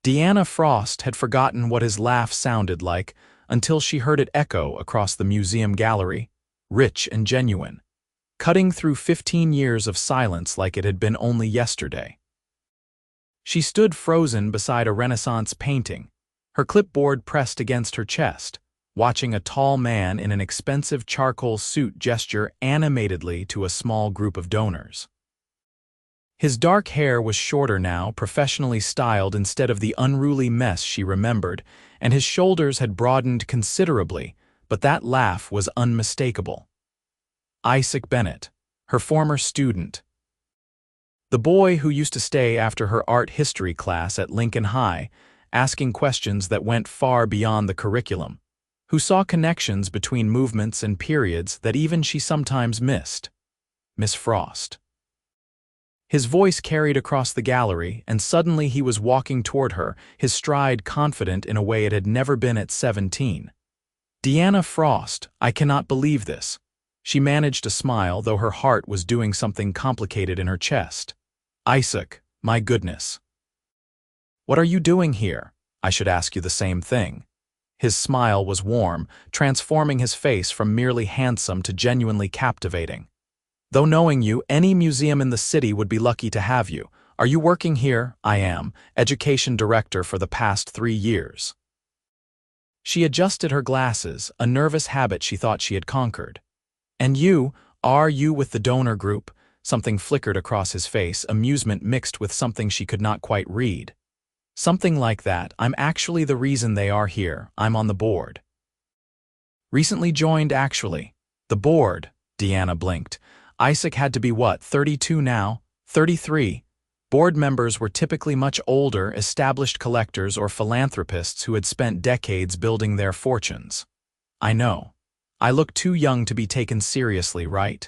Deanna Frost had forgotten what his laugh sounded like until she heard it echo across the museum gallery, rich and genuine, cutting through 15 years of silence like it had been only yesterday. She stood frozen beside a Renaissance painting, her clipboard pressed against her chest, watching a tall man in an expensive charcoal suit gesture animatedly to a small group of donors. His dark hair was shorter now, professionally styled instead of the unruly mess she remembered, and his shoulders had broadened considerably, but that laugh was unmistakable. Isaac Bennett, her former student. The boy who used to stay after her art history class at Lincoln High, asking questions that went far beyond the curriculum, who saw connections between movements and periods that even she sometimes missed. Miss Frost. His voice carried across the gallery, and suddenly he was walking toward her, his stride confident in a way it had never been at 17. Deanna Frost, I cannot believe this. She managed to smile, though her heart was doing something complicated in her chest. Isaac, my goodness. What are you doing here? I should ask you the same thing. His smile was warm, transforming his face from merely handsome to genuinely captivating. Though knowing you, any museum in the city would be lucky to have you. Are you working here? I am, education director for the past 3 years. She adjusted her glasses, a nervous habit she thought she had conquered. And you, are you with the donor group? Something flickered across his face, amusement mixed with something she could not quite read. Something like that, I'm actually the reason they are here, I'm on the board. Recently joined actually. The board, Deanna blinked. Isaac had to be what, 32 now? 33. Board members were typically much older, established collectors or philanthropists who had spent decades building their fortunes. I know. I look too young to be taken seriously, right?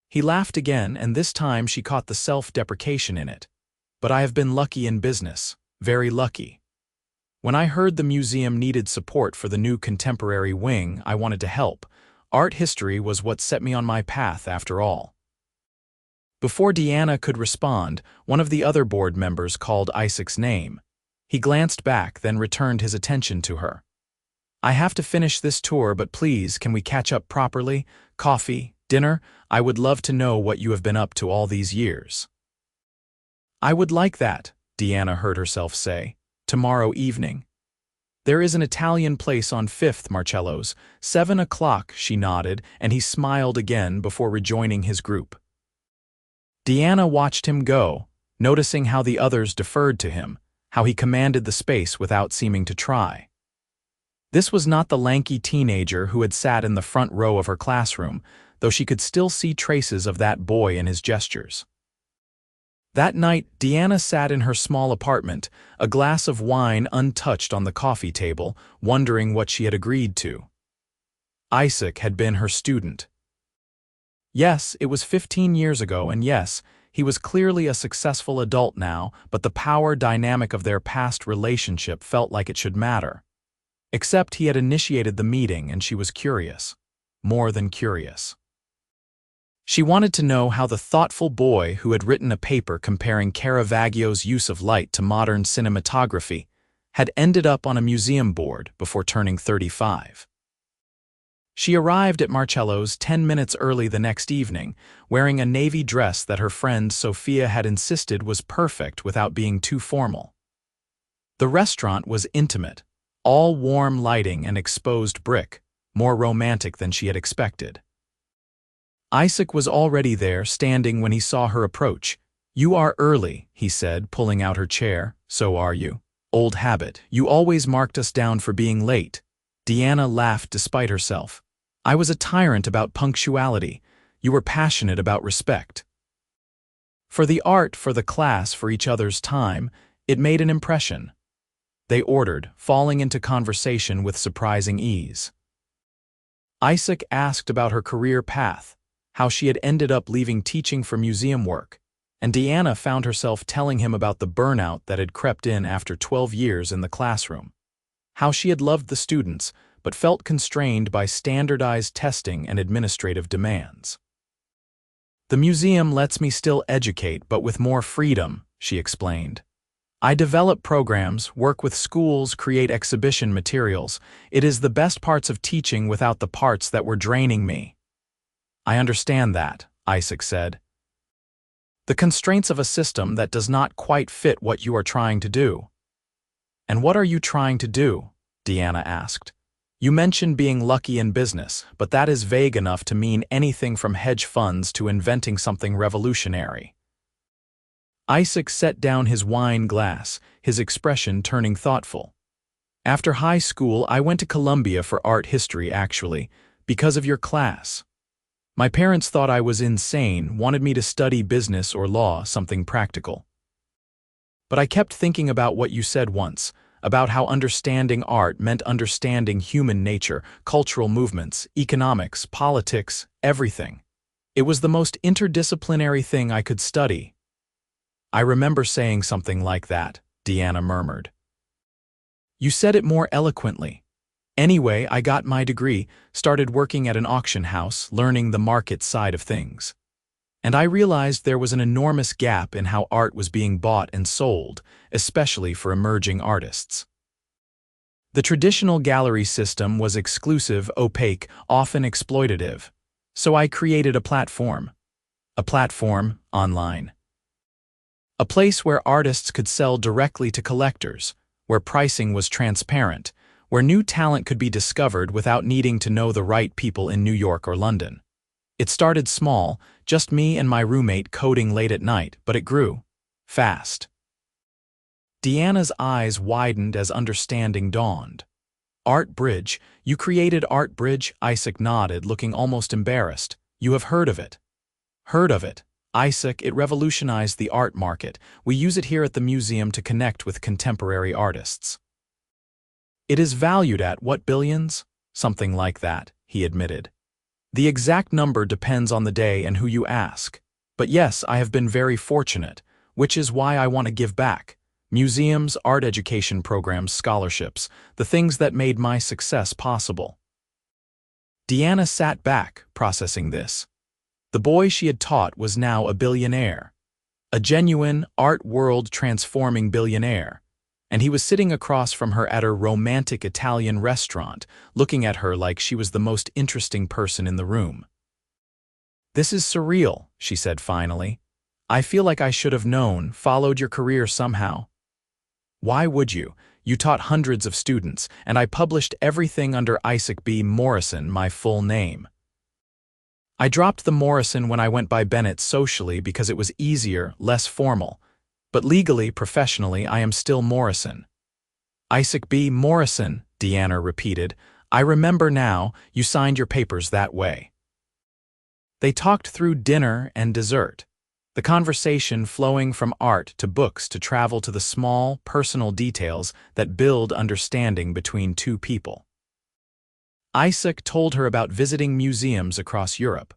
He laughed again, and this time she caught the self-deprecation in it. But I have been lucky in business, very lucky. When I heard the museum needed support for the new contemporary wing, I wanted to help. Art history was what set me on my path, after all. Before Deanna could respond, one of the other board members called Isaac's name. He glanced back, then returned his attention to her. I have to finish this tour, but please, can we catch up properly? Coffee, dinner? I would love to know what you have been up to all these years. I would like that, Deanna heard herself say. Tomorrow evening. There is an Italian place on 5th Marcello's, 7 o'clock, she nodded, and he smiled again before rejoining his group. Deanna watched him go, noticing how the others deferred to him, how he commanded the space without seeming to try. This was not the lanky teenager who had sat in the front row of her classroom, though she could still see traces of that boy in his gestures. That night, Deanna sat in her small apartment, a glass of wine untouched on the coffee table, wondering what she had agreed to. Isaac had been her student. Yes, it was 15 years ago, and yes, he was clearly a successful adult now, but the power dynamic of their past relationship felt like it should matter. Except he had initiated the meeting, and she was curious. More than curious. She wanted to know how the thoughtful boy who had written a paper comparing Caravaggio's use of light to modern cinematography had ended up on a museum board before turning 35. She arrived at Marcello's 10 minutes early the next evening, wearing a navy dress that her friend Sophia had insisted was perfect without being too formal. The restaurant was intimate, all warm lighting and exposed brick, more romantic than she had expected. Isaac was already there, standing when he saw her approach. You are early, he said, pulling out her chair. So are you. Old habit. You always marked us down for being late. Deanna laughed despite herself. I was a tyrant about punctuality. You were passionate about respect. For the art, for the class, for each other's time, it made an impression. They ordered, falling into conversation with surprising ease. Isaac asked about her career path, how she had ended up leaving teaching for museum work, and Deanna found herself telling him about the burnout that had crept in after 12 years in the classroom. How she had loved the students, but felt constrained by standardized testing and administrative demands. The museum lets me still educate, but with more freedom, she explained. I develop programs, work with schools, create exhibition materials. It is the best parts of teaching without the parts that were draining me. I understand that, Isaac said. The constraints of a system that does not quite fit what you are trying to do. And what are you trying to do? Deanna asked. You mentioned being lucky in business, but that is vague enough to mean anything from hedge funds to inventing something revolutionary. Isaac set down his wine glass, his expression turning thoughtful. After high school, I went to Columbia for art history, actually, because of your class. My parents thought I was insane, wanted me to study business or law, something practical. But I kept thinking about what you said once, about how understanding art meant understanding human nature, cultural movements, economics, politics, everything. It was the most interdisciplinary thing I could study. I remember saying something like that, Deanna murmured. You said it more eloquently. Anyway, I got my degree, started working at an auction house, learning the market side of things. And I realized there was an enormous gap in how art was being bought and sold, especially for emerging artists. The traditional gallery system was exclusive, opaque, often exploitative. So I created a platform. A platform online. A place where artists could sell directly to collectors, where pricing was transparent, where new talent could be discovered without needing to know the right people in New York or London. It started small, just me and my roommate coding late at night, but it grew. Fast. Deanna's eyes widened as understanding dawned. Art Bridge, you created Art Bridge? Isaac nodded, looking almost embarrassed. You have heard of it. Heard of it. Isaac, it revolutionized the art market. We use it here at the museum to connect with contemporary artists. It is valued at what, billions? Something like that, he admitted. The exact number depends on the day and who you ask. But yes, I have been very fortunate, which is why I want to give back. Museums, art education programs, scholarships, the things that made my success possible. Deanna sat back, processing this. The boy she had taught was now a billionaire. A genuine, art world transforming billionaire. And he was sitting across from her at her romantic Italian restaurant, looking at her like she was the most interesting person in the room. This is surreal, she said finally. I feel like I should have known, followed your career somehow. Why would you? You taught hundreds of students, and I published everything under Isaac B. Morrison, my full name. I dropped the Morrison when I went by Bennett socially because it was easier, less formal. But legally, professionally, I am still Morrison. Isaac B. Morrison, Deanna repeated. I remember now, you signed your papers that way. They talked through dinner and dessert, the conversation flowing from art to books to travel to the small, personal details that build understanding between two people. Isaac told her about visiting museums across Europe,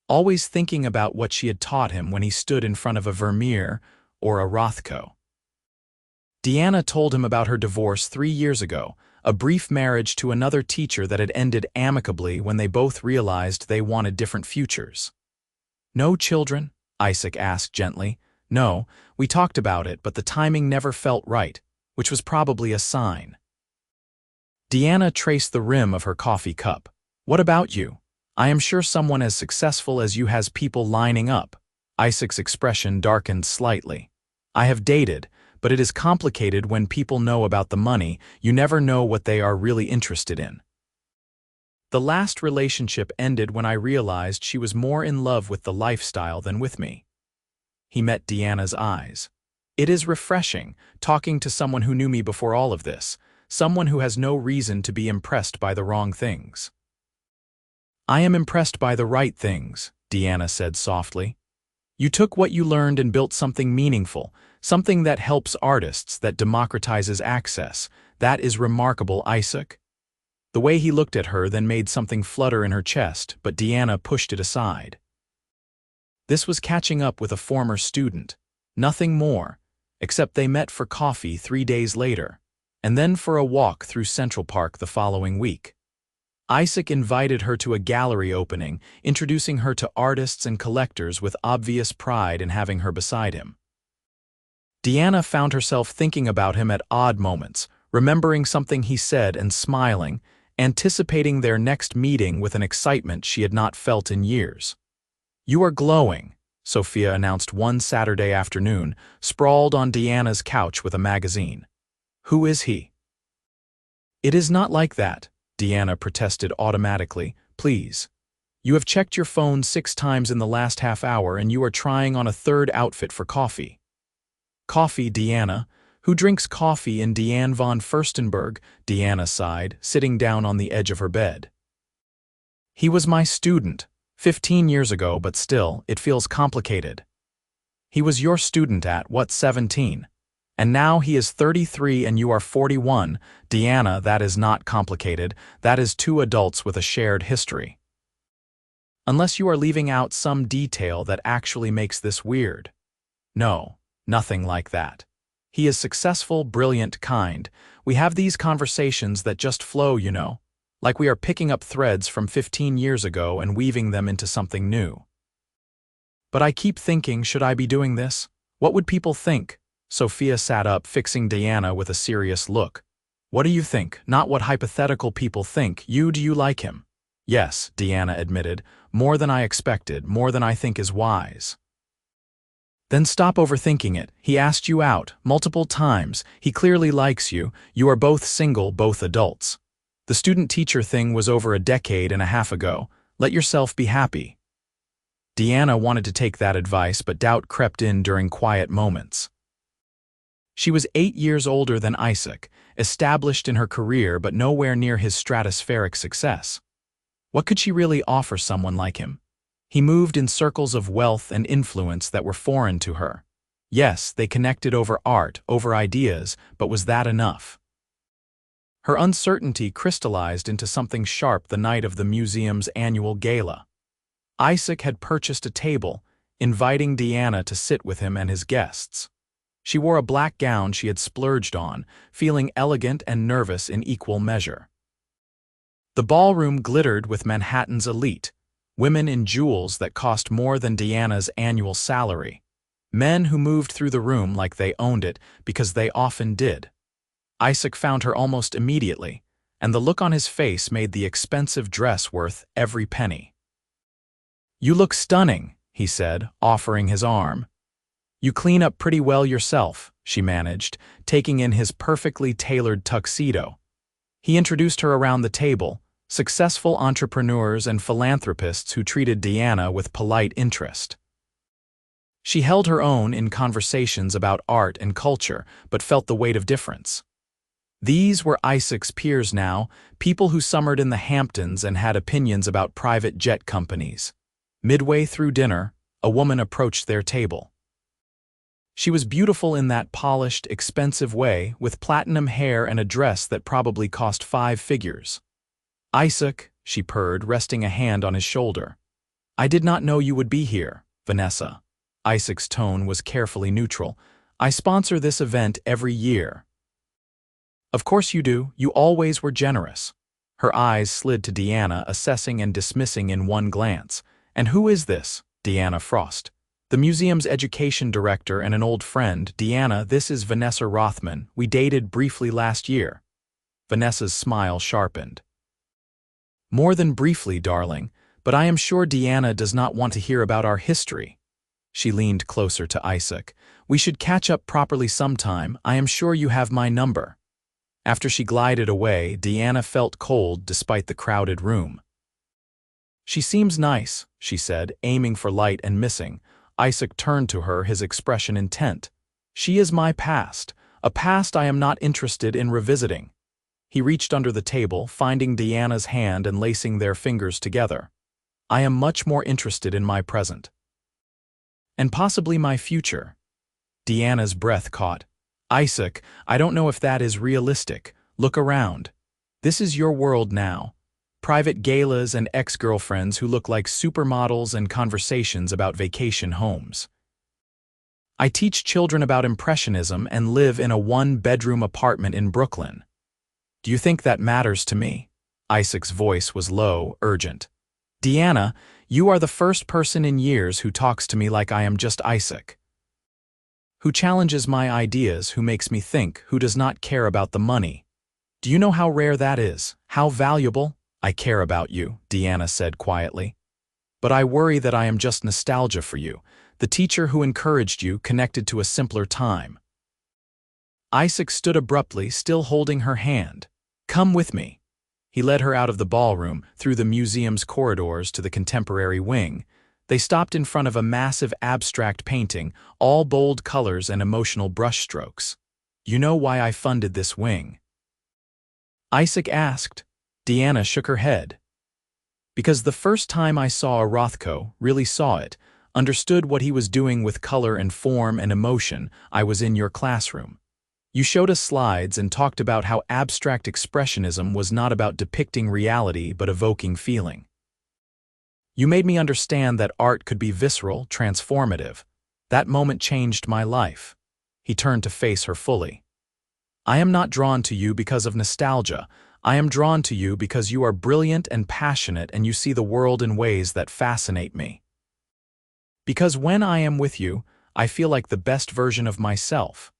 always thinking about what she had taught him when he stood in front of a Vermeer or a Rothko. Deanna told him about her divorce 3 years ago, a brief marriage to another teacher that had ended amicably when they both realized they wanted different futures. No children? Isaac asked gently. No, we talked about it, but the timing never felt right, which was probably a sign. Deanna traced the rim of her coffee cup. What about you? I am sure someone as successful as you has people lining up. Isaac's expression darkened slightly. I have dated, but it is complicated when people know about the money. You never know what they are really interested in. The last relationship ended when I realized she was more in love with the lifestyle than with me. He met Deanna's eyes. It is refreshing, talking to someone who knew me before all of this, someone who has no reason to be impressed by the wrong things. I am impressed by the right things, Deanna said softly. You took what you learned and built something meaningful, something that helps artists, that democratizes access. That is remarkable, Isaac. The way he looked at her then made something flutter in her chest, but Deanna pushed it aside. This was catching up with a former student. Nothing more, except they met for coffee 3 days later, and then for a walk through Central Park the following week. Isaac invited her to a gallery opening, introducing her to artists and collectors with obvious pride in having her beside him. Deanna found herself thinking about him at odd moments, remembering something he said and smiling, anticipating their next meeting with an excitement she had not felt in years. "You are glowing," Sophia announced one Saturday afternoon, sprawled on Deanna's couch with a magazine. "Who is he?" "It is not like that," Deanna protested automatically. "Please. You have checked your phone 6 times in the last half hour and you are trying on a third outfit for coffee." "Coffee, Deanna? Who drinks coffee in Deanne von Furstenberg?" Deanna sighed, sitting down on the edge of her bed. "He was my student, 15 years ago, but still, it feels complicated." "He was your student at, what, 17? And now he is 33 and you are 41. Deanna, that is not complicated. That is 2 adults with a shared history. Unless you are leaving out some detail that actually makes this weird." "No, nothing like that. He is successful, brilliant, kind. We have these conversations that just flow, you know, like we are picking up threads from 15 years ago and weaving them into something new." "But I keep thinking, should I be doing this? What would people think?" Sophia sat up, fixing Deanna with a serious look. "What do you think? Not what hypothetical people think. Do you like him?" "Yes," Deanna admitted. "More than I expected, more than I think is wise." "Then stop overthinking it. He asked you out, multiple times. He clearly likes you. You are both single, both adults. The student-teacher thing was over a decade and a half ago. Let yourself be happy." Deanna wanted to take that advice, but doubt crept in during quiet moments. She was 8 years older than Isaac, established in her career but nowhere near his stratospheric success. What could she really offer someone like him? He moved in circles of wealth and influence that were foreign to her. Yes, they connected over art, over ideas, but was that enough? Her uncertainty crystallized into something sharp the night of the museum's annual gala. Isaac had purchased a table, inviting Deanna to sit with him and his guests. She wore a black gown she had splurged on, feeling elegant and nervous in equal measure. The ballroom glittered with Manhattan's elite, women in jewels that cost more than Deanna's annual salary, men who moved through the room like they owned it because they often did. Isaac found her almost immediately, and the look on his face made the expensive dress worth every penny. "You look stunning," he said, offering his arm. "You clean up pretty well yourself," she managed, taking in his perfectly tailored tuxedo. He introduced her around the table, successful entrepreneurs and philanthropists who treated Deanna with polite interest. She held her own in conversations about art and culture, but felt the weight of difference. These were Isaac's peers now, people who summered in the Hamptons and had opinions about private jet companies. Midway through dinner, a woman approached their table. She was beautiful in that polished, expensive way, with platinum hair and a dress that probably cost 5 figures. "Isaac," she purred, resting a hand on his shoulder. "I did not know you would be here, Vanessa." Isaac's tone was carefully neutral. "I sponsor this event every year." "Of course you do. You always were generous." Her eyes slid to Deanna, assessing and dismissing in one glance. "And who is this?" Deanna Frost. "The museum's education director and an old friend. Deanna, this is Vanessa Rothman. We dated briefly last year." Vanessa's smile sharpened. "More than briefly, darling, but I am sure Deanna does not want to hear about our history." She leaned closer to Isaac. "We should catch up properly sometime. I am sure you have my number." After she glided away, Deanna felt cold despite the crowded room. "She seems nice," she said, aiming for light and missing. Isaac turned to her, his expression intent. "She is my past, a past I am not interested in revisiting." He reached under the table, finding Deanna's hand and lacing their fingers together. "I am much more interested in my present. And possibly my future." Deanna's breath caught. "Isaac, I don't know if that is realistic. Look around. This is your world now. Private galas and ex-girlfriends who look like supermodels and conversations about vacation homes. I teach children about Impressionism and live in a 1-bedroom apartment in Brooklyn. Do you think that matters to me?" Isaac's voice was low, urgent. "Deanna, you are the first person in years who talks to me like I am just Isaac." who challenges my ideas, who makes me think, who does not care about the money. Do you know how rare that is? How valuable? I care about you, Deanna said quietly. But I worry that I am just nostalgia for you, the teacher who encouraged you, connected to a simpler time. Isaac stood abruptly, still holding her hand. Come with me. He led her out of the ballroom, through the museum's corridors to the contemporary wing. They stopped in front of a massive abstract painting, all bold colors and emotional brushstrokes. You know why I funded this wing? Isaac asked. Deanna shook her head. Because the first time I saw a Rothko, really saw it, understood what he was doing with color and form and emotion, I was in your classroom. You showed us slides and talked about how abstract expressionism was not about depicting reality but evoking feeling. You made me understand that art could be visceral, transformative. That moment changed my life. He turned to face her fully. I am not drawn to you because of nostalgia. I am drawn to you because you are brilliant and passionate and you see the world in ways that fascinate me. Because when I am with you, I feel like the best version of myself.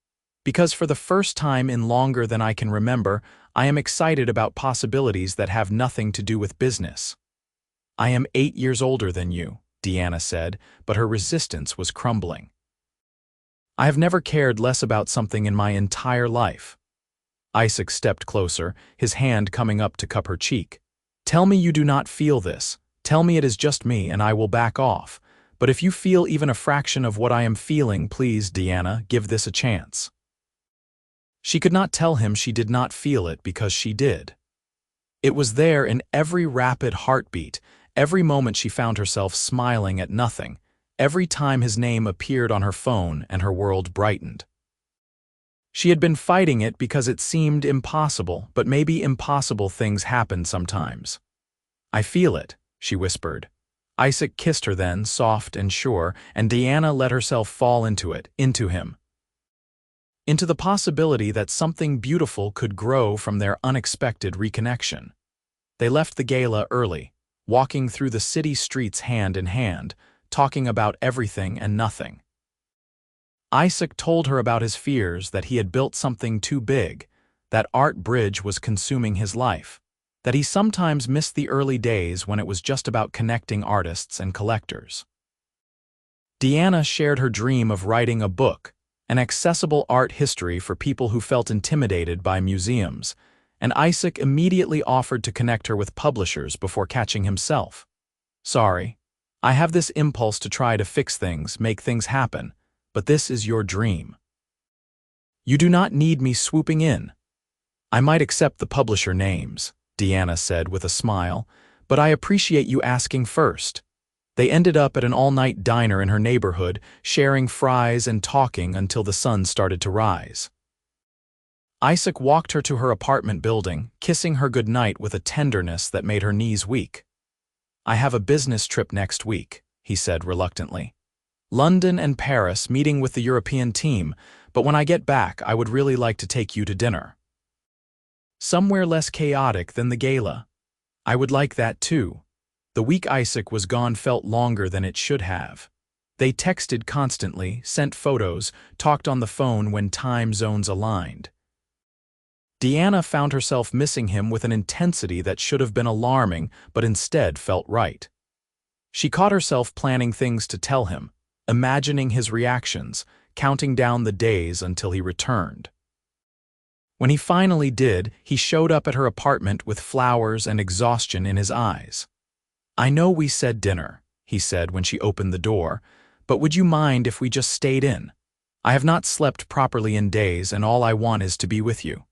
Because for the first time in longer than I can remember, I am excited about possibilities that have nothing to do with business. I am 8 years older than you, Deanna said, but her resistance was crumbling. I have never cared less about something in my entire life. Isaac stepped closer, his hand coming up to cup her cheek. Tell me you do not feel this. Tell me it is just me and I will back off. But if you feel even a fraction of what I am feeling, please, Deanna, give this a chance. She could not tell him she did not feel it because she did. It was there in every rapid heartbeat, every moment she found herself smiling at nothing, every time his name appeared on her phone and her world brightened. She had been fighting it because it seemed impossible, but maybe impossible things happen sometimes. I feel it, she whispered. Isaac kissed her then, soft and sure, and Deanna let herself fall into it, into him. Into the possibility that something beautiful could grow from their unexpected reconnection. They left the gala early, walking through the city streets hand in hand, talking about everything and nothing. Isaac told her about his fears that he had built something too big, that Art Bridge was consuming his life, that he sometimes missed the early days when it was just about connecting artists and collectors. Deanna shared her dream of writing a book, an accessible art history for people who felt intimidated by museums, and Isaac immediately offered to connect her with publishers before catching himself. Sorry, I have this impulse to try to fix things, make things happen, but this is your dream. You do not need me swooping in. I might accept the publisher names, Deanna said with a smile, but I appreciate you asking first. They ended up at an all-night diner in her neighborhood, sharing fries and talking until the sun started to rise. Isaac walked her to her apartment building, kissing her goodnight with a tenderness that made her knees weak. I have a business trip next week, he said reluctantly. London and Paris, meeting with the European team, but when I get back, I would really like to take you to dinner. Somewhere less chaotic than the gala. I would like that too. The week Isaac was gone felt longer than it should have. They texted constantly, sent photos, talked on the phone when time zones aligned. Deanna found herself missing him with an intensity that should have been alarming, but instead felt right. She caught herself planning things to tell him, imagining his reactions, counting down the days until he returned. When he finally did, he showed up at her apartment with flowers and exhaustion in his eyes. I know we said dinner, he said when she opened the door, but would you mind if we just stayed in? I have not slept properly in days and all I want is to be with you.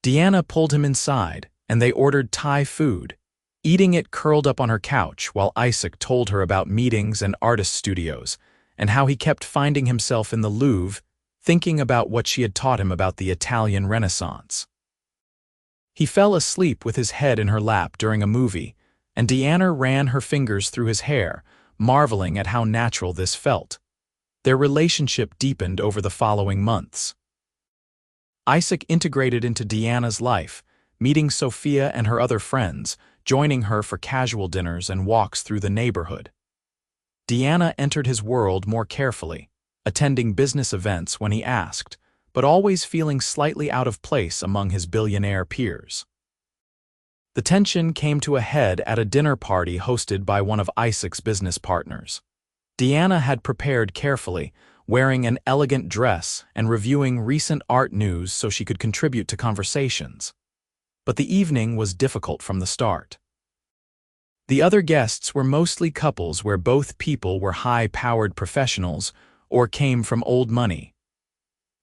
Deanna pulled him inside, and they ordered Thai food, eating it curled up on her couch while Isaac told her about meetings and artist studios, and how he kept finding himself in the Louvre, thinking about what she had taught him about the Italian Renaissance. He fell asleep with his head in her lap during a movie, and Deanna ran her fingers through his hair, marveling at how natural this felt. Their relationship deepened over the following months. Isaac integrated into Deanna's life, meeting Sophia and her other friends, joining her for casual dinners and walks through the neighborhood. Deanna entered his world more carefully, attending business events when he asked, but always feeling slightly out of place among his billionaire peers. The tension came to a head at a dinner party hosted by one of Isaac's business partners. Deanna had prepared carefully, wearing an elegant dress and reviewing recent art news so she could contribute to conversations. But the evening was difficult from the start. The other guests were mostly couples where both people were high-powered professionals or came from old money.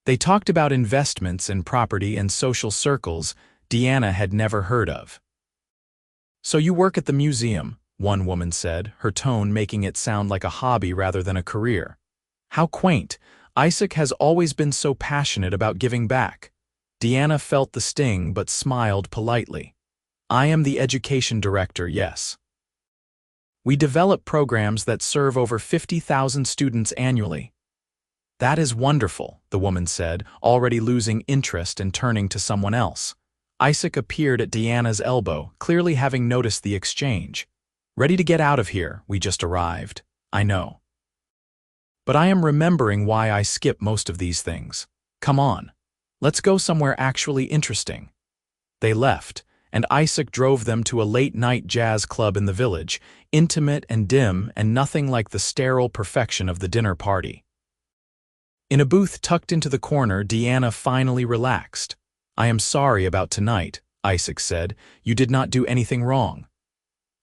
They talked about investments in property and social circles Deanna had never heard of. "So you work at the museum," one woman said, her tone making it sound like a hobby rather than a career. How quaint. Isaac has always been so passionate about giving back. Deanna felt the sting but smiled politely. "I am the education director, yes. We develop programs that serve over 50,000 students annually." "That is wonderful," the woman said, already losing interest and turning to someone else. Isaac appeared at Deanna's elbow, clearly having noticed the exchange. "Ready to get out of here, we just arrived. I know. But I am remembering why I skip most of these things. Come on. Let's go somewhere actually interesting." They left, and Isaac drove them to a late-night jazz club in the village, intimate and dim and nothing like the sterile perfection of the dinner party. In a booth tucked into the corner, Deanna finally relaxed. "I am sorry about tonight," Isaac said. "You did not do anything wrong.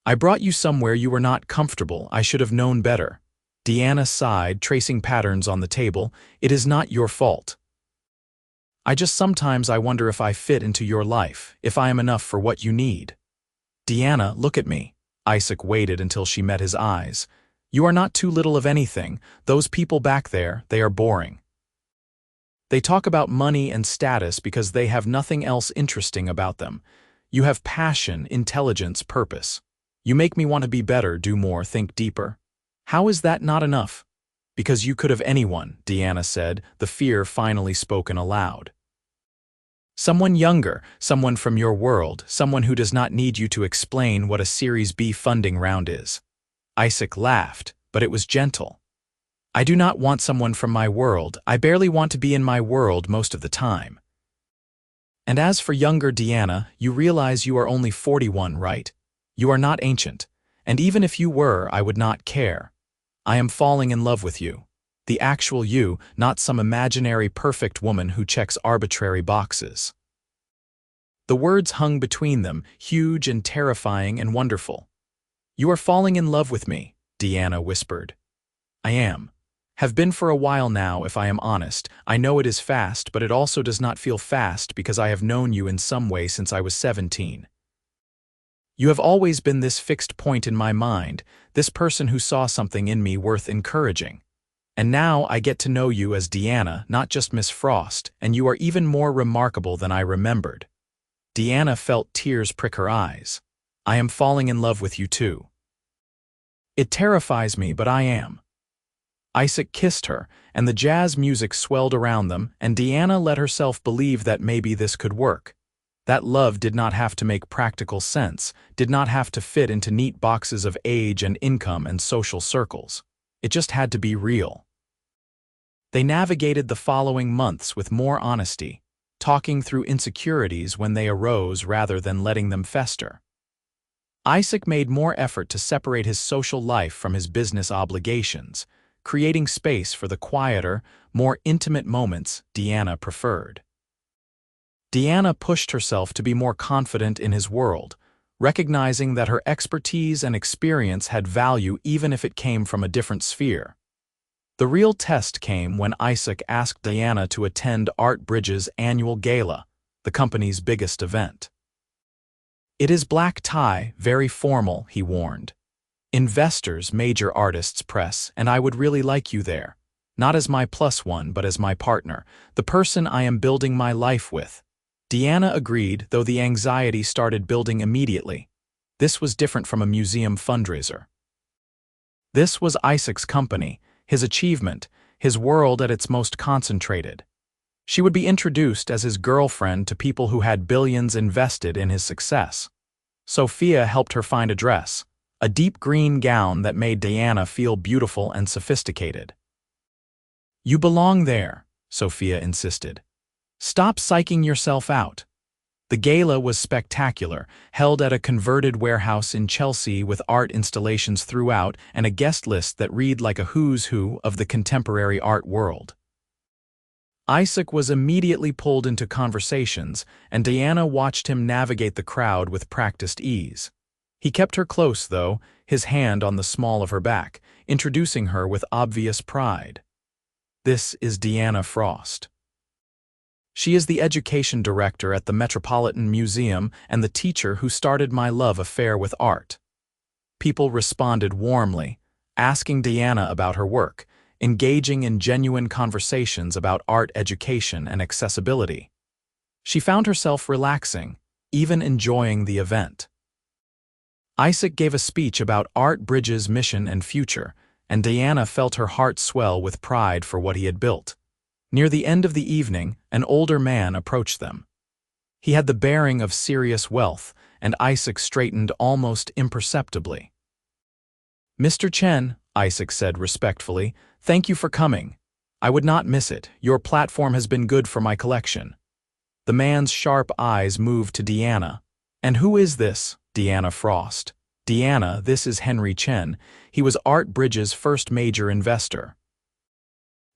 I brought you somewhere you were not comfortable. I should have known better." Deanna sighed, tracing patterns on the table. "It is not your fault. Sometimes I wonder if I fit into your life, if I am enough for what you need." "Deanna, look at me." Isaac waited until she met his eyes. "You are not too little of anything. Those people back there, they are boring. They talk about money and status because they have nothing else interesting about them. You have passion, intelligence, purpose. You make me want to be better, do more, think deeper. How is that not enough?" "Because you could have anyone," Deanna said, the fear finally spoken aloud. "Someone younger, someone from your world, someone who does not need you to explain what a Series B funding round is." Isaac laughed, but it was gentle. "I do not want someone from my world. I barely want to be in my world most of the time." "And as for younger Deanna, you realize you are only 41, right? You are not ancient. And even if you were, I would not care. I am falling in love with you. The actual you, not some imaginary perfect woman who checks arbitrary boxes." The words hung between them, huge and terrifying and wonderful. "You are falling in love with me," Deanna whispered. "I am. Have been for a while now, if I am honest. I know it is fast, but it also does not feel fast because I have known you in some way since I was 17. You have always been this fixed point in my mind, this person who saw something in me worth encouraging. And now I get to know you as Deanna, not just Miss Frost, and you are even more remarkable than I remembered." Deanna felt tears prick her eyes. "I am falling in love with you too. It terrifies me, but I am." Isaac kissed her, and the jazz music swelled around them, and Deanna let herself believe that maybe this could work. That love did not have to make practical sense, did not have to fit into neat boxes of age and income and social circles. It just had to be real. They navigated the following months with more honesty, talking through insecurities when they arose rather than letting them fester. Isaac made more effort to separate his social life from his business obligations, creating space for the quieter, more intimate moments Deanna preferred. Deanna pushed herself to be more confident in his world, recognizing that her expertise and experience had value even if it came from a different sphere. The real test came when Isaac asked Deanna to attend Art Bridge's annual gala, the company's biggest event. "It is black tie, very formal," he warned. "Investors, major artists, press, and I would really like you there. Not as my +1, but as my partner, the person I am building my life with." Deanna agreed, though the anxiety started building immediately. This was different from a museum fundraiser. This was Isaac's company, his achievement, his world at its most concentrated. She would be introduced as his girlfriend to people who had billions invested in his success. Sophia helped her find a dress, a deep green gown that made Deanna feel beautiful and sophisticated. You belong there, Sophia insisted. Stop psyching yourself out. The gala was spectacular, held at a converted warehouse in Chelsea with art installations throughout and a guest list that read like a who's who of the contemporary art world. Isaac was immediately pulled into conversations, and Diana watched him navigate the crowd with practiced ease. He kept her close, though, his hand on the small of her back, introducing her with obvious pride. This is Diana Frost. She is the education director at the Metropolitan Museum and the teacher who started my love affair with art. People responded warmly, asking Diana about her work, engaging in genuine conversations about art education and accessibility. She found herself relaxing, even enjoying the event. Isaac gave a speech about Art Bridge's mission and future, and Diana felt her heart swell with pride for what he had built. Near the end of the evening, an older man approached them. He had the bearing of serious wealth, and Isaac straightened almost imperceptibly. "Mr. Chen," Isaac said respectfully, "thank you for coming. I would not miss it. Your platform has been good for my collection." The man's sharp eyes moved to Diana. "And who is this, Diana Frost?" "Diana, this is Henry Chen. He was Art Bridge's first major investor.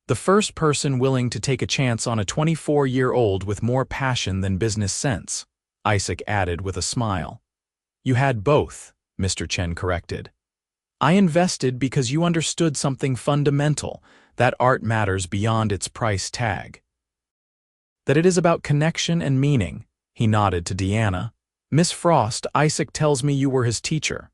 The first person willing to take a chance on a 24-year-old with more passion than business sense," Isaac added with a smile. "You had both," Mr. Chen corrected. "I invested because you understood something fundamental, that art matters beyond its price tag. That it is about connection and meaning," he nodded to Diana. "Miss Frost, Isaac tells me you were his teacher."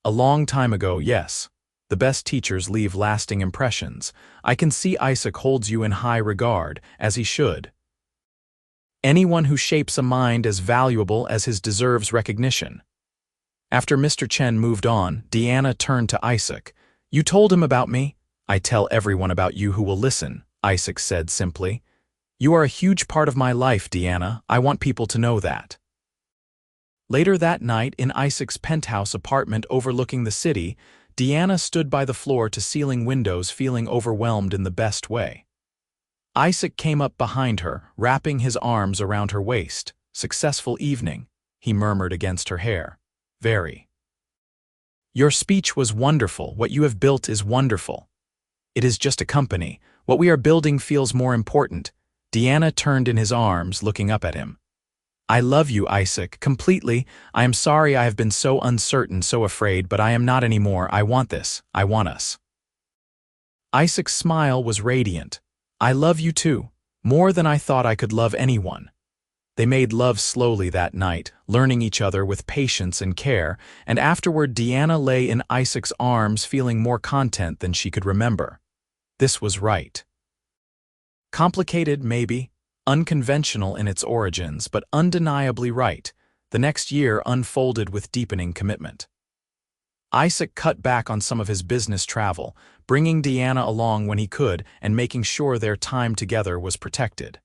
"A long time ago, yes. The best teachers leave lasting impressions. I can see Isaac holds you in high regard, as he should. Anyone who shapes a mind as valuable as his deserves recognition." After Mr. Chen moved on, Diana turned to Isaac. "You told him about me?" "I tell everyone about you who will listen," Isaac said simply. "You are a huge part of my life, Diana. I want people to know that." Later that night, in Isaac's penthouse apartment overlooking the city, Diana stood by the floor-to-ceiling windows feeling overwhelmed in the best way. Isaac came up behind her, wrapping his arms around her waist. "Successful evening," he murmured against her hair. "Very. Your speech was wonderful. What you have built is wonderful." "It is just a company. What we are building feels more important." Diana turned in his arms, looking up at him. "I love you, Isaac, completely. I am sorry I have been so uncertain, so afraid, but I am not anymore. I want this. I want us." Isaac's smile was radiant. "I love you too, more than I thought I could love anyone." They made love slowly that night, learning each other with patience and care, and afterward Diana lay in Isaac's arms feeling more content than she could remember. This was right. Complicated, maybe. Unconventional in its origins, but undeniably right. The next year unfolded with deepening commitment. Isaac cut back on some of his business travel, bringing Diana along when he could and making sure their time together was protected.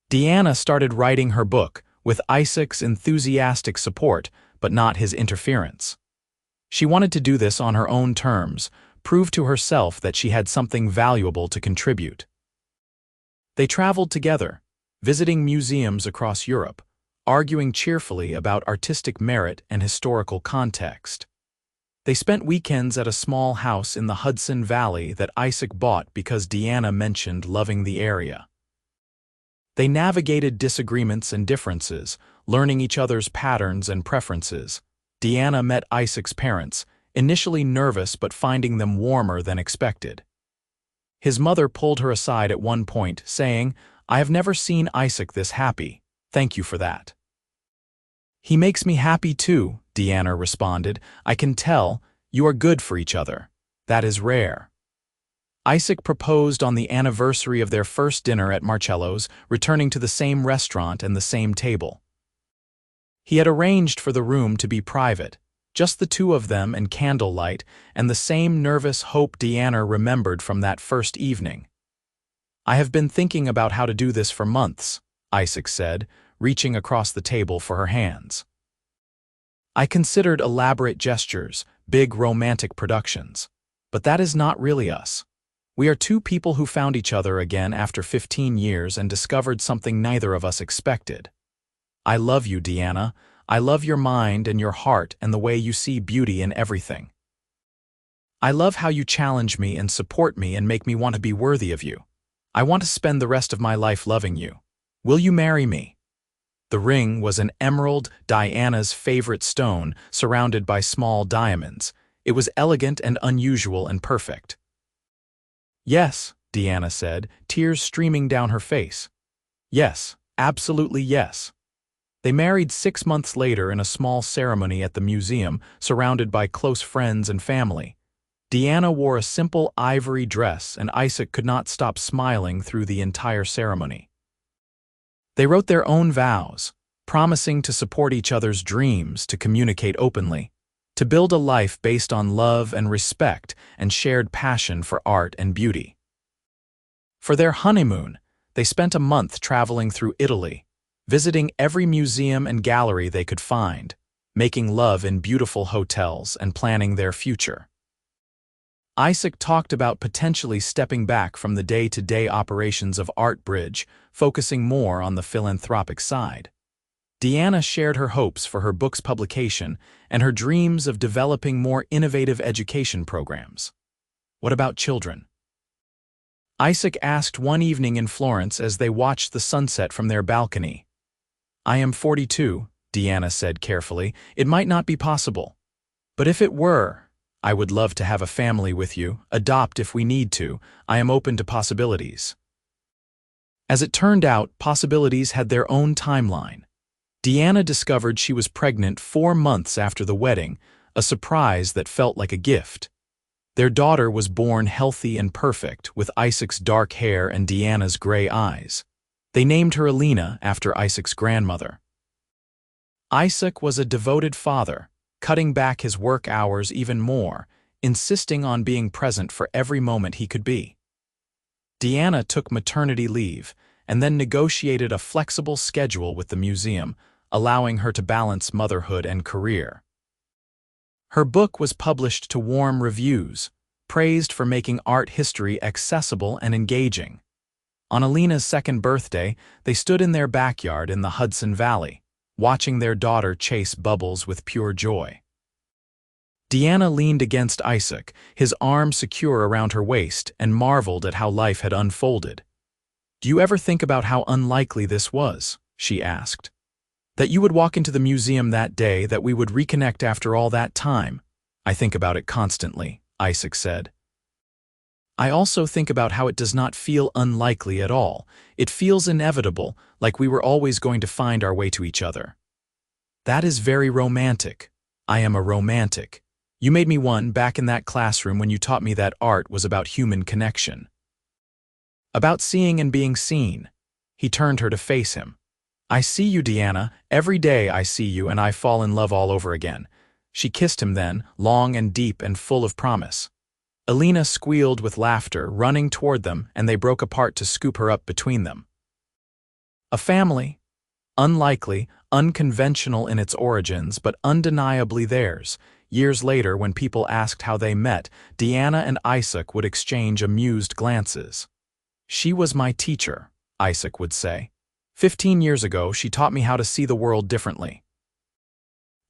Diana started writing her book, with Isaac's enthusiastic support, but not his interference. She wanted to do this on her own terms, prove to herself that she had something valuable to contribute. They traveled together, visiting museums across Europe, arguing cheerfully about artistic merit and historical context. They spent weekends at a small house in the Hudson Valley that Isaac bought because Diana mentioned loving the area. They navigated disagreements and differences, learning each other's patterns and preferences. Diana met Isaac's parents, initially nervous but finding them warmer than expected. His mother pulled her aside at one point, saying, "I have never seen Isaac this happy. Thank you for that." "He makes me happy too," Diana responded. "I can tell. You are good for each other. That is rare." Isaac proposed on the anniversary of their first dinner at Marcello's, returning to the same restaurant and the same table. He had arranged for the room to be private, just the two of them and candlelight, and the same nervous hope Diana remembered from that first evening. "I have been thinking about how to do this for months," Isaac said, reaching across the table for her hands. "I considered elaborate gestures, big romantic productions. But that is not really us. We are two people who found each other again after 15 years and discovered something neither of us expected. I love you, Deanna. I love your mind and your heart and the way you see beauty in everything. I love how you challenge me and support me and make me want to be worthy of you. I want to spend the rest of my life loving you. Will you marry me? The ring was an emerald, Diana's favorite stone, surrounded by small diamonds. It was elegant and unusual and perfect. Yes, Deanna said, tears streaming down her face. Yes, absolutely yes. They married 6 months later in a small ceremony at the museum, surrounded by close friends and family. Deanna wore a simple ivory dress, and Isaac could not stop smiling through the entire ceremony. They wrote their own vows, promising to support each other's dreams, to communicate openly, to build a life based on love and respect and shared passion for art and beauty. For their honeymoon, they spent a month traveling through Italy, visiting every museum and gallery they could find, making love in beautiful hotels and planning their future. Isaac talked about potentially stepping back from the day-to-day operations of Art Bridge, focusing more on the philanthropic side. Deanna shared her hopes for her book's publication and her dreams of developing more innovative education programs. What about children? Isaac asked one evening in Florence as they watched the sunset from their balcony. I am 42, Deanna said carefully. It might not be possible. But if it were, I would love to have a family with you, adopt if we need to. I am open to possibilities. As it turned out, possibilities had their own timeline. Deanna discovered she was pregnant 4 months after the wedding, a surprise that felt like a gift. Their daughter was born healthy and perfect, with Isaac's dark hair and Deanna's gray eyes. They named her Alina after Isaac's grandmother. Isaac was a devoted father, cutting back his work hours even more, insisting on being present for every moment he could be. Deanna took maternity leave and then negotiated a flexible schedule with the museum, allowing her to balance motherhood and career. Her book was published to warm reviews, praised for making art history accessible and engaging. On Alina's 2nd birthday, they stood in their backyard in the Hudson Valley, watching their daughter chase bubbles with pure joy. Deanna leaned against Isaac, his arm secure around her waist, and marveled at how life had unfolded. Do you ever think about how unlikely this was? She asked. That you would walk into the museum that day, that we would reconnect after all that time. I think about it constantly, Isaac said. I also think about how it does not feel unlikely at all. It feels inevitable, like we were always going to find our way to each other. That is very romantic. I am a romantic. You made me one back in that classroom when you taught me that art was about human connection. About seeing and being seen. He turned her to face him. I see you, Deanna. Every day I see you and I fall in love all over again. She kissed him then, long and deep and full of promise. Alina squealed with laughter, running toward them, and they broke apart to scoop her up between them. A family. Unlikely, unconventional in its origins, but undeniably theirs. Years later, when people asked how they met, Deanna and Isaac would exchange amused glances. She was my teacher, Isaac would say. 15 years ago, she taught me how to see the world differently.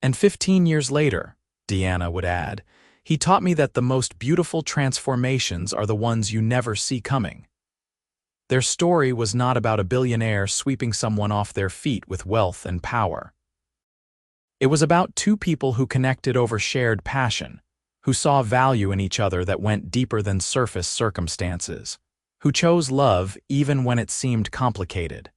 And 15 years later, Deanna would add, he taught me that the most beautiful transformations are the ones you never see coming. Their story was not about a billionaire sweeping someone off their feet with wealth and power. It was about two people who connected over shared passion, who saw value in each other that went deeper than surface circumstances, who chose love even when it seemed complicated.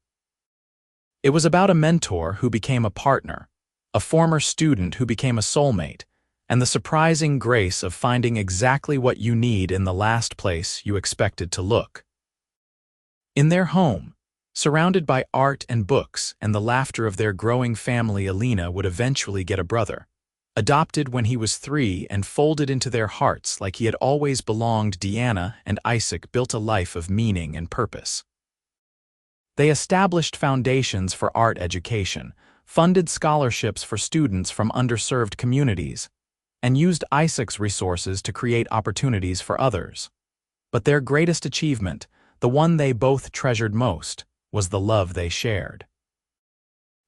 It was about a mentor who became a partner, a former student who became a soulmate, and the surprising grace of finding exactly what you need in the last place you expected to look. In their home, surrounded by art and books and the laughter of their growing family, Alina would eventually get a brother, adopted when he was 3 and folded into their hearts like he had always belonged. Deanna and Isaac built a life of meaning and purpose. They established foundations for art education, funded scholarships for students from underserved communities, and used Isaac's resources to create opportunities for others. But their greatest achievement, the one they both treasured most, was the love they shared.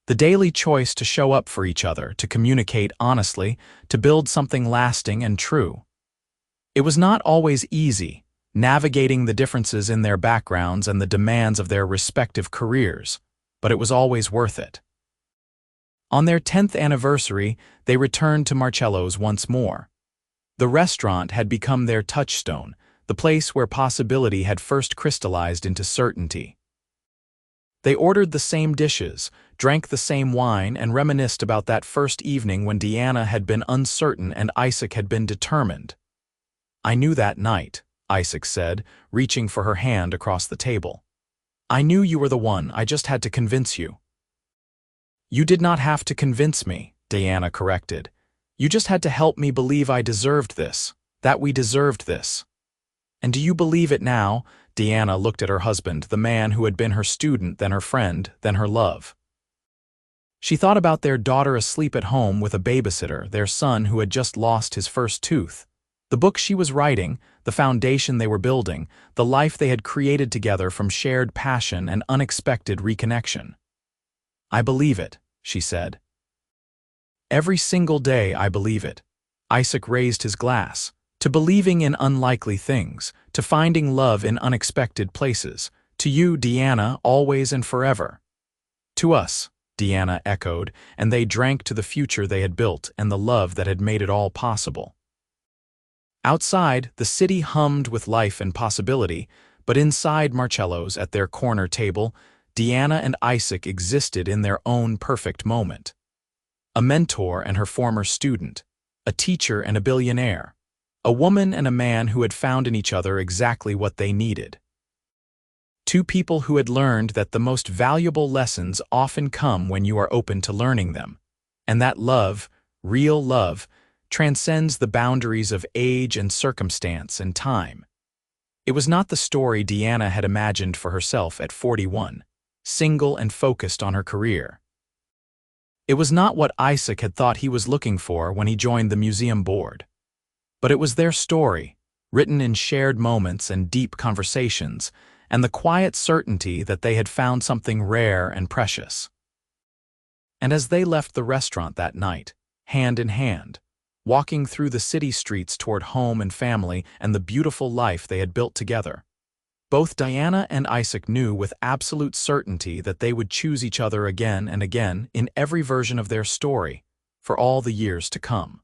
The daily choice to show up for each other, to communicate honestly, to build something lasting and true. It was not always easy, navigating the differences in their backgrounds and the demands of their respective careers, but it was always worth it. On their 10th anniversary, they returned to Marcello's once more. The restaurant had become their touchstone, the place where possibility had first crystallized into certainty. They ordered the same dishes, drank the same wine, and reminisced about that first evening when Deanna had been uncertain and Isaac had been determined. "I knew that night," Isaac said, reaching for her hand across the table. "I knew you were the one, I just had to convince you." "You did not have to convince me," Deanna corrected. "You just had to help me believe I deserved this, that we deserved this." "And do you believe it now?" Deanna looked at her husband, the man who had been her student, then her friend, then her love. She thought about their daughter asleep at home with a babysitter, their son who had just lost his first tooth, the book she was writing, the foundation they were building, the life they had created together from shared passion and unexpected reconnection. "I believe it," she said. "Every single day I believe it." Isaac raised his glass. "To believing in unlikely things, to finding love in unexpected places. To you, Deanna, always and forever." "To us," Deanna echoed, and they drank to the future they had built and the love that had made it all possible. Outside, the city hummed with life and possibility, but inside Marcello's, at their corner table, Deanna and Isaac existed in their own perfect moment. A mentor and her former student, a teacher and a billionaire, a woman and a man who had found in each other exactly what they needed. Two people who had learned that the most valuable lessons often come when you are open to learning them, and that love, real love, transcends the boundaries of age and circumstance and time. It was not the story Deanna had imagined for herself at 41, single and focused on her career. It was not what Isaac had thought he was looking for when he joined the museum board. But it was their story, written in shared moments and deep conversations, and the quiet certainty that they had found something rare and precious. And as they left the restaurant that night, hand in hand, walking through the city streets toward home and family and the beautiful life they had built together, both Deanna and Isaac knew with absolute certainty that they would choose each other again and again in every version of their story for all the years to come.